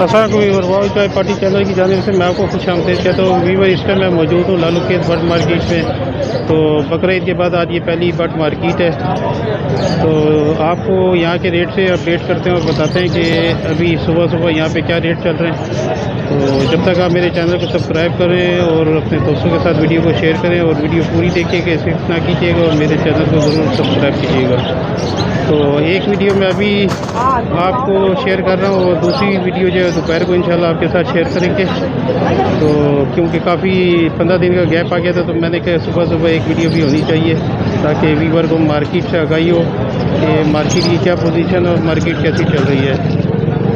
अस्सलाम चाय party channel की जानिब से मैं आपको खुश आमदीद कहता हूँ। वीवर इस टाइम मैं मौजूद हूँ लालू खेत बट मार्केट में। तो बकरीद के बाद आज ये पहली बट मार्केट है, तो आपको यहाँ के रेट से अपडेट करते हैं और बताते हैं कि अभी सुबह सुबह यहाँ पे क्या रेट चल रहे हैं। तो जब तक आप मेरे चैनल को सब्सक्राइब करें और अपने दोस्तों के साथ वीडियो को शेयर करें और वीडियो पूरी देखिएगा, स्किप ना कीजिएगा और मेरे चैनल को ज़रूर सब्सक्राइब कीजिएगा। तो एक वीडियो मैं अभी आपको शेयर कर रहा हूँ और दूसरी वीडियो जो है दोपहर को इंशाल्लाह आपके साथ शेयर करेंगे। तो क्योंकि काफ़ी 15 दिन का गैप आ गया था, तो मैंने कहा सुबह सुबह एक वीडियो भी होनी चाहिए ताकि व्यूअर को मार्केट से आगाही हो कि मार्केट की क्या पोजीशन और मार्केट कैसी चल रही है।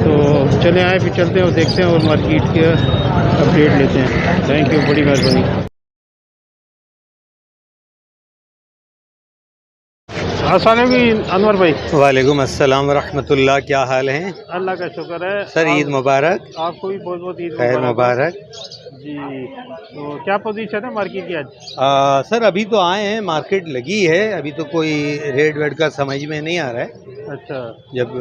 तो चले आए फिर चलते हैं और देखते हैं और मार्केट के अपडेट लेते हैं। थैंक यू, बड़ी मेहरबानी। अस्सलाम अनवर भाई। वालेकुम अस्सलाम वरहमतुल्लाह, क्या हाल है? अल्लाह का शुक्र है सर। ईद मुबारक। आपको भी बहुत बहुत ईद खैर मुबारक जी। तो क्या पोजीशन है मार्केट की आज? सर अभी तो आए हैं, मार्केट लगी है, अभी तो कोई रेट वेट का समझ में नहीं आ रहा है। अच्छा, जब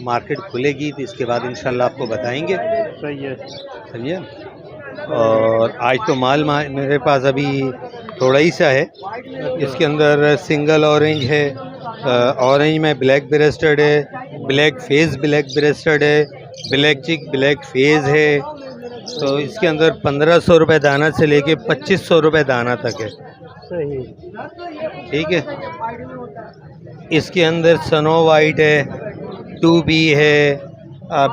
मार्केट खुलेगी तो इसके बाद इंशाल्लाह आपको बताएंगे। सही है, सही है। और आज तो माल मेरे पास अभी थोड़ा ही सा है। इसके अंदर सिंगल ऑरेंज है, ऑरेंज में ब्लैक ब्रेस्टेड है, ब्लैक फेस ब्लैक ब्रेस्टेड है, ब्लैक चिक ब्लैक फेस है। तो इसके अंदर 1500 रुपये दाना से लेके 2500 रुपये दाना तक है। सही, ठीक है। इसके अंदर सनो वाइट है, 2B है,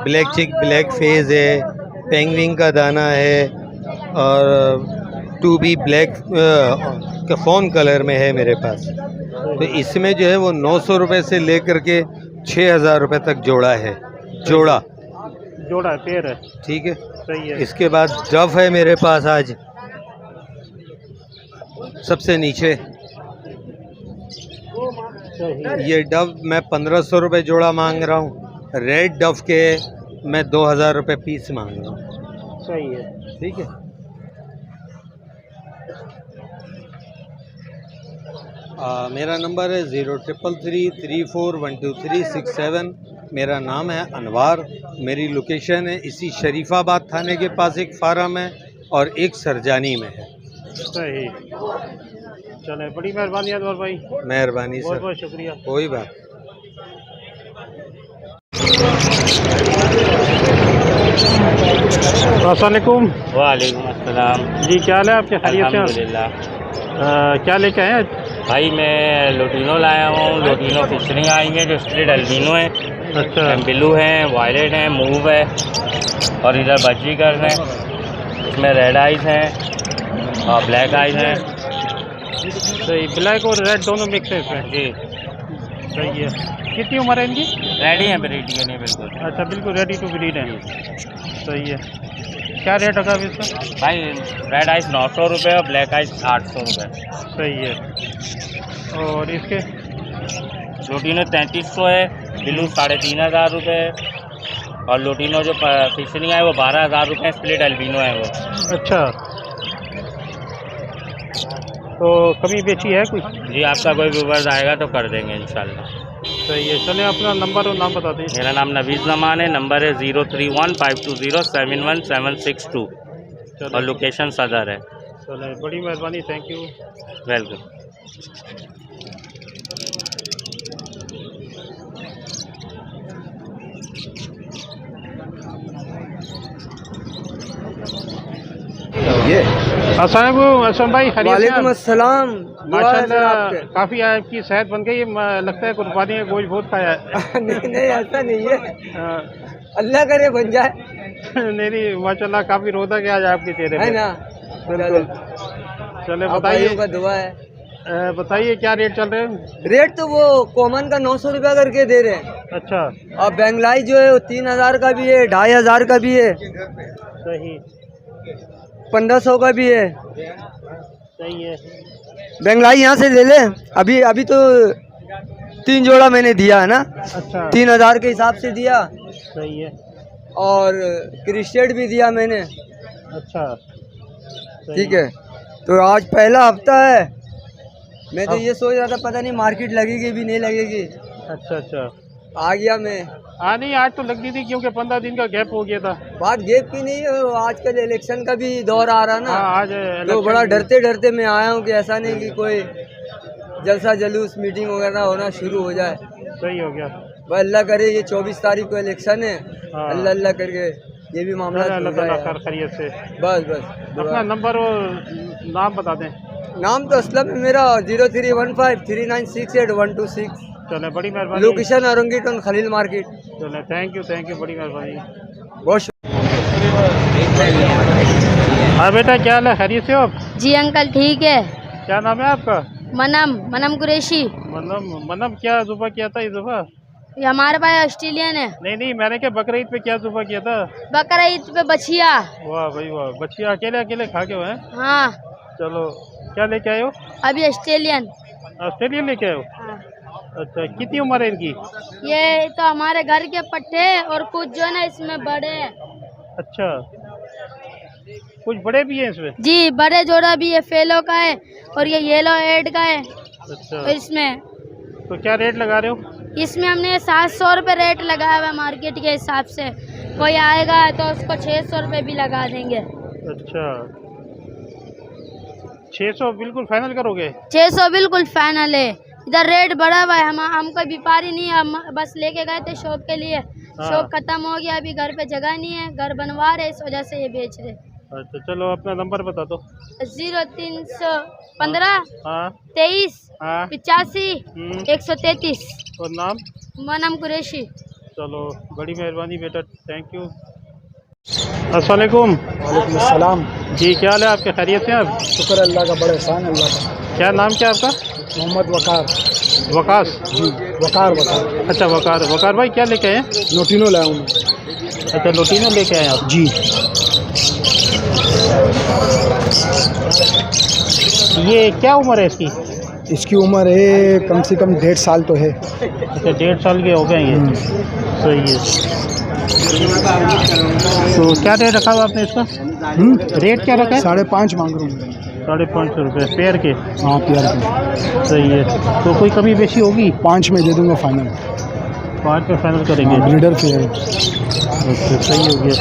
ब्लैक चिक ब्लैक फेस है, पेंगविंग का दाना है और 2B ब्लैक का फ़ोन कलर में है मेरे पास। तो इसमें जो है वो 900 रुपये से लेकर के 6000 रुपये तक जोड़ा है। जोड़ा है, पेयर है। ठीक है, सही है। इसके बाद डव है मेरे पास आज सबसे नीचे। ये डव मैं 1500 रुपये जोड़ा मांग रहा हूँ। रेड डव के मैं 2000 रुपये पीस मांग रहा हूँ। सही है, ठीक है। मेरा नंबर है 0333312367। मेरा नाम है अनवार। मेरी लोकेशन है इसी शरीफाबाद थाने के पास एक फार्म है और एक सरजानी में है। सही। चले, बड़ी मेहरबानी अनवर भाई। मेहरबानी सर, बहुत बहुत शुक्रिया। कोई बात। अस्सलामुअलैकुम। वालेकुम अस्सलाम जी, क्या हाल है आपके? खैरियत से? अल्हम्दुलिल्लाह। क्या लेके आए आज? भाई मैं लोटिनो लाया हूँ। लोटिनो फिशरिंग आई है जो स्ट्रेट अल्बिनो है। अच्छा, ब्लू है, वायलेट है, मूव है और इधर बजीगर है। इसमें रेड आइज हैं और ब्लैक आइज हैं। सही। ब्लैक और रेड दोनों मिक्स है इसमें? जी, सही है। कितनी उम्र है इनकी? रेडी है ब्रीड के लिए बिल्कुल। अच्छा, बिल्कुल रेडी टू ब्रीड है। सही है। क्या रेट होगा अभी इसका? भाई रेड आइस 900 रुपये और ब्लैक आइस 800 रुपये। सही है। और इसके? लोटिनो 3300 है, ब्लू 3500 रुपये और लोटिनो जो फिशरिंग है वो 12000 रुपये। स्प्लिट अल्बिनो है वो। अच्छा, तो कमी बेची है कुछ? जी, आपका कोई व्यूवर्स आएगा तो कर देंगे इंशाल्लाह। सही है। चले अपना नंबर और नाम बता दें। मेरा नाम नवीज़ जमान है, नंबर है 031520711762 और लोकेशन सदर है। चले बड़ी मेहरबानी, थैंक यू। वेलकम। अस्सलाम भाई, खैरियत से वालेकुम आप? अस्सलाम। माशाल्लाह काफ़ी आपकी सेहत बन गई है, लगता है कुर्बानी का गोश्त बहुत खाया है। नहीं ऐसा नहीं है, हाँ। अल्लाह करे बन जाए, नहीं माशाल्लाह काफ़ी रोदा गया आज आपके चेहरे है पे। ना। बिल्कुल। चले आप बताइए, भाइयों का दुआ है। बताइए क्या रेट चल रहे हैं? रेट तो वो कॉमन का 900 रुपया करके दे रहे हैं, अच्छा, और बेंगलाई जो है वो 3000 का भी है, 2500 का भी है, सही 1500 का भी है। सही है। बेंगलाई यहाँ से ले ले। अभी अभी तो 3 जोड़ा मैंने दिया है ना, अच्छा 3000 के हिसाब से दिया, सही है। और क्रिस्टेड भी दिया मैंने। अच्छा सही। ठीक है, तो आज पहला हफ्ता है, मैं तो ये सोच रहा था पता नहीं मार्केट लगेगी भी नहीं लगेगी, अच्छा अच्छा। आ गया मैं। हाँ नहीं आज तो लगती थी क्योंकि 15 दिन का गैप हो गया था। बात गेप की नहीं है, आजकल इलेक्शन का भी दौर आ रहा ना, हाँ आज तो इलेक्शन बड़ा भी- डरते डरते मैं आया हूँ कि ऐसा नहीं कि कोई जलसा जुलूस मीटिंग वगैरह होना शुरू हो जाए। सही हो गया। बस अल्लाह करे, ये 24 तारीख को इलेक्शन है, हाँ। अल्लाह अल्लाह करके ये भी मामला चलो, हो अल्लाह ताला जाए। खैर खैरियत से। बस बस अपना दुआ। नंबर और नाम बता दें। नाम तो असलम है मेरा 03153968 चले बड़ी मेहरबानी। Location Orangi town Khalil market. चले थैंक यू, बड़ी मेहरबानी। बहुत हाँ बेटा क्या हाल है, खैरियत से हो आप? जी अंकल ठीक है। क्या नाम है आपका? मनम कुरैशी। मनम क्या जुबा किया था इस दफा? ये हमारे पास ऑस्ट्रेलियन है। नहीं मैंने क्या बकरा ईद पे क्या जुबा किया था? बकरा ईद पे बछिया। वाह भाई वाह, बच्चियाँ अकेले अकेले खा के हुए हैं। हाँ चलो क्या लेके आए हो? अभी ऑस्ट्रेलियन। ऑस्ट्रेलियन लेके आए हो? हाँ। अच्छा कितनी उम्र है इनकी? ये तो हमारे घर के पट्टे और कुछ जो है ना इसमें बड़े हैं। अच्छा कुछ बड़े भी हैं इसमें? जी बड़े जोड़ा भी है, फेलो का है और ये येलो हेड का है। अच्छा और इसमें तो क्या रेट लगा रहे हो? इसमें हमने 700 रुपये रेट लगाया हुआ है मार्केट के हिसाब से। कोई आएगा तो उसको 600 रुपये भी लगा देंगे। अच्छा 600 बिल्कुल फाइनल करोगे? 600 बिल्कुल फाइनल है। इधर रेट बढ़ा हुआ है, हम कोई व्यापारी नहीं है, हम बस लेके गए थे शॉप के लिए। शॉप खत्म हो गया, अभी घर पे जगह नहीं है, घर बनवा रहे, इस वजह से ये बेच रहे। अच्छा चलो अपना नंबर बता दो। 0315 हाँ 23 हाँ 85 हम्म, 133। और नाम? मनम कुरैशी। चलो बड़ी मेहरबानी बेटा, थैंक यू। अस्सलाम वालेकुम। वालेकुम अस्सलाम। जी क्या हाल है आपके, खैरियत से हैं आप? शुक्र अल्लाह का, बड़ा एहसान अल्लाह का। क्या नाम क्या आपका? मोहम्मद वकार। वकास। जी वकार। अच्छा वकार भाई क्या लेके आए हैं? नोटिनो लाया हूँ। अच्छा लोटीनो लेके आए हैं आप? जी ये क्या उम्र है इसकी? इसकी उम्र है कम से कम 1.5 साल तो है। अच्छा 1.5 साल के हो गए हैं ये। सही है। तो क्या रेट रखा हुआ आपने इसका? रेट क्या रखा है? 5.5 मांग रहा हूँ। 550 रुपये पेयर के। हाँ प्यार की। सही है। तो कोई कमी बेशी होगी? 5 में दे दूंगा फाइनल। 5 पे फाइनल करेंगे? Breeder fair. अच्छा सही हो गया।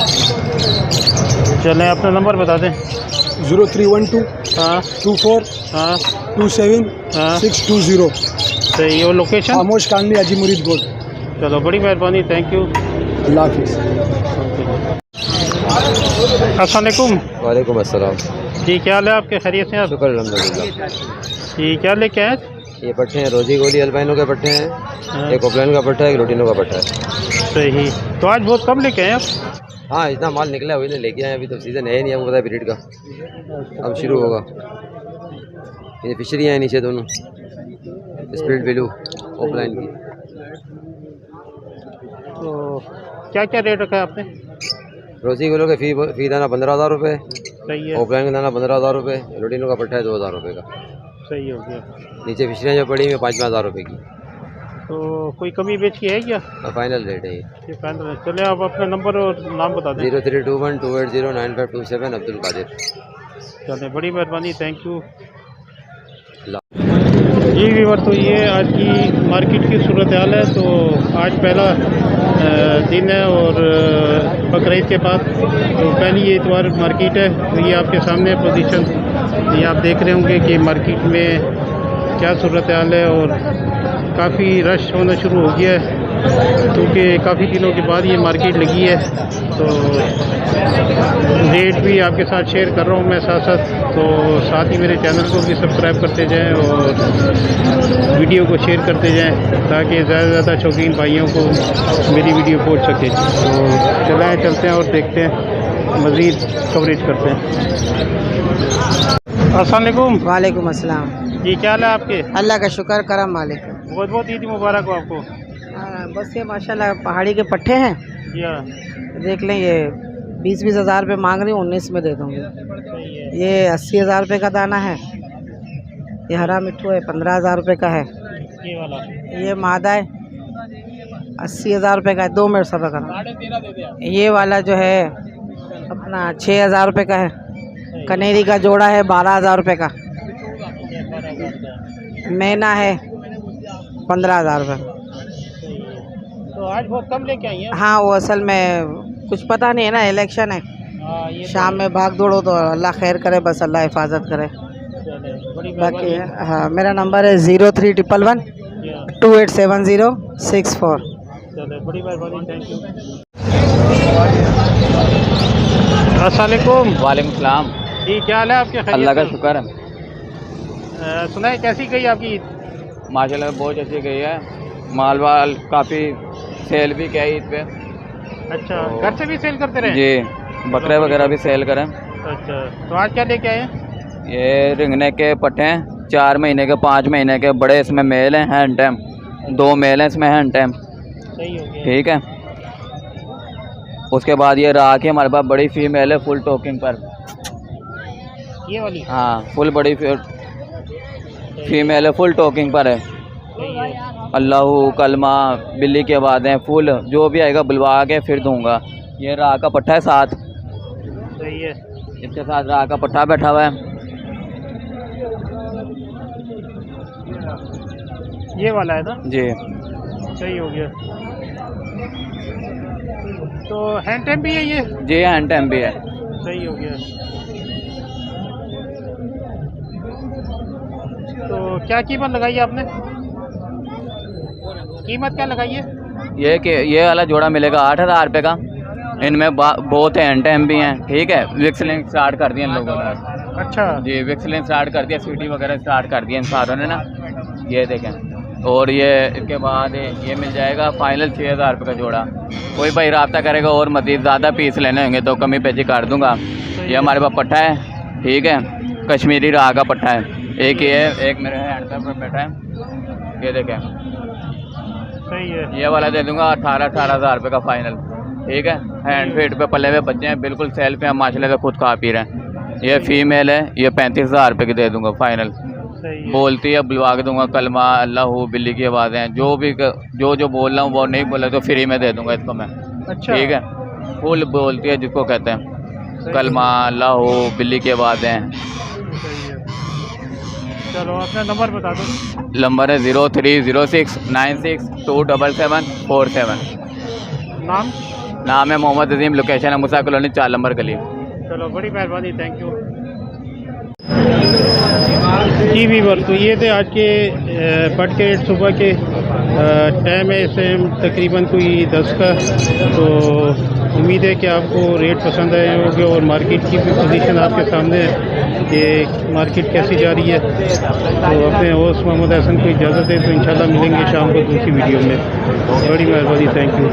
चलें अपना नंबर बता दें। 0312 हाँ 24 हाँ 27 हाँ 620। सही है। और लोकेशन? खामोश कांडी अजी मुरीद गोड। चलो बड़ी मेहरबानी, थैंक यू। अल्लाह हाफिज़। अस्सलाम वालेकुम। वालेकुम अस्सलाम। जी क्या हाल है आपके, खैरियत से हैं आप? शुक्र अल्हम्दुलिल्लाह। जी क्या लेके आए? ये पट्टे हैं रोजी गोली अल्बाइनो के पट्टे हैं, हाँ, एक ओपलाइन का पट्टा है, एक लोटिनो का पट्टा है। सही। तो आज बहुत कम लेके आए आप? हाँ इतना माल निकला हुई ने लेके आए, अभी तो सीज़न है नहीं, आपको पता है ब्रीड का अब शुरू होगा। ये फिशरी हैं नीचे दोनों, स्प्लिट ब्लू ओपलाइन की। तो क्या क्या रेट रखा है आपने? रोजी गोलो के फी दाना 15,000 रुपये, सही है। ओपलाइन का दाना 15,000 रुपये, लोटिनो का पट्टा है 2,000 रुपये का। सही हो गया। नीचे फिशरियाँ जो पड़ी हुई 5,000 रुपये की। तो कोई कमी बेच की है क्या? फाइनल रेट है ये। ये फाइनल है। चले आप अपना नंबर और नाम बता दें। 032128095527 अब्दुल कादिर। चले बड़ी मेहरबानी, थैंक यू। अल्लाह। जी वीवर, तो ये आज की मार्केट की सूरत हाल है। तो आज पहला दिन है और बकरीद के बाद तो पहली एतवार मार्केट है। तो ये आपके सामने पोजीशन ये आप देख रहे होंगे कि मार्केट में क्या सूरत हाल है और काफ़ी रश होना शुरू हो गया है क्योंकि काफ़ी दिनों के बाद ये मार्केट लगी है। तो रेट भी आपके साथ शेयर कर रहा हूँ मैं साथ साथ। तो साथ ही मेरे चैनल को भी सब्सक्राइब करते जाएं और वीडियो को शेयर करते जाएं ताकि ज़्यादा से ज़्यादा शौकीन भाइयों को मेरी वीडियो पहुँच सके। तो चलते हैं और देखते हैं, मज़ीद कवरेज करते हैं। अस्सलाम वालेकुम। वालेकुम अस्सलाम। जी क्या हाल है आपके? अल्लाह का शुक्र करम मालिक। बहुत बहुत ईद मुबारक हो आपको। बस ये माशाल्लाह पहाड़ी के पट्टे हैं, या देख लें। ये 20-20 हज़ार रुपये मांग रही हूँ, 19 में दे दूँगी। ये 80 हज़ार रुपये का दाना है। ये हरा मिट्ठू है, 15 हज़ार रुपये का है। ये वाला ये मादा है, 80 हज़ार रुपये का है। 2 मिनट सब्र करो। ये वाला जो है अपना 6 हज़ार रुपये का है। कनेरी का जोड़ा है 12 हज़ार रुपये का। मैना है 15 हज़ार रुपये। तो आज बहुत कम लेके आई हैं। हाँ, वो असल में कुछ पता नहीं है ना, इलेक्शन है। ये शाम में भाग दौड़ो तो अल्लाह खैर करे, बस अल्लाह हिफाजत करे। बड़ी बाकी हाँ, मेरा नंबर है 0311 287064। बड़ी मेहरबानी, थैंक यू। अस्सलाम वालेकुम। वालेकुम सलाम। जी क्या हाल है आपके? खैरियत अल्लाह का से? शुक्र है। सुना है कैसी गई आपकी ईद? माशाल्लाह बहुत अच्छी गई है। माल वाल काफ़ी सेल भी किया ईद पे। अच्छा, घर से भी सेल करते रहे? जी, बकरे वगैरह भी सेल करें। अच्छा, तो आज क्या लेके आए? ये रिंगने के पट्टे हैं, 4 महीने के 5 महीने के बड़े। इसमें मेल हैं, हैंड टाइम 2 मेल हैं इसमें, हैंड टाइम। सही हो गया। ठीक है। उसके बाद ये रहा कि हमारे पास बड़ी फीमेल है फुल टोकिंग पर। ये वाली? हाँ, फुल बड़ी फीमेल है, फुल टोकिंग पर है। सही है। अल्लाहू कलमा बिल्ली के बाद हैं, फुल जो भी आएगा बुलवा के फिर दूंगा। ये राह का पट्टा है साथ, सही है। इसके साथ राह का पट्टा बैठा हुआ है। ये वाला है ना? जी, सही हो गया। तो हैंड टाइम भी है ये? जी हैंड टाइम भी है। सही हो गया। तो क्या कीमत लगाई आपने? कीमत क्या लगाई है? ये वाला जोड़ा मिलेगा 8,000 रुपये का। इनमें बहुत हैंड टाइम भी हैं। ठीक है, विक्सलिंग स्टार्ट कर दिया इन लोगों ने। अच्छा जी, विक्सलिंग स्टार्ट कर दिया, सीटी वगैरह स्टार्ट कर दिया इन सारों ने ना। ये देखें। और ये इसके बाद ये मिल जाएगा फाइनल 6,000 रुपये का जोड़ा। कोई भाई रब्ता करेगा और मज़ीद ज़्यादा पीस लेने होंगे तो कमी पेशी कर दूंगा। ये हमारे पास पट्टा है, ठीक है, कश्मीरी राह का पट्टा है। एक ये है, एक मेरे हैंड पर बैठा है। ये देखें, सही है। ये वाला दे दूंगा 18 हज़ार रुपये का फाइनल। ठीक है, हैंड फीड पे पले हुए बच्चे हैं, बिल्कुल सेल्फ हैं, माशाल्लाह से खुद खा पी रहे हैं। ये फीमेल है, ये 35,000 रुपये की दे दूंगा फाइनल। बोलती है बुलवा के दूंगा, कलमा अल्लाहू बिल्ली की आवाज़ें, जो भी जो बोल रहा हूँ वो नहीं बोला तो फ्री में दे दूंगा इसको मैं। अच्छा, ठीक है, फुल बोलती है जिसको कहते हैं कलमा अल्लाहू बिल्ली की आवाज़ें। चलो अपना नंबर बता दो। नंबर है 030696274747। नाम है मोहम्मद अजीम, लोकेशन है मूसा कॉलोनी 4 नंबर गली। चलो बड़ी मेहरबानी, थैंक यू। जी वीवर, तो ये थे आज के पट के रेट। सुबह के टाइम है इस टाइम तकरीबन कोई 10 का। तो उम्मीद है कि आपको रेट पसंद आए होंगे और मार्केट की भी पोजीशन आपके सामने है कि मार्केट कैसी जा रही है। तो अपने होस्ट मोहम्मद हसन को इजाज़त है, तो इंशाल्लाह मिलेंगे शाम को दूसरी वीडियो में। बड़ी मेहरबानी, थैंक यू।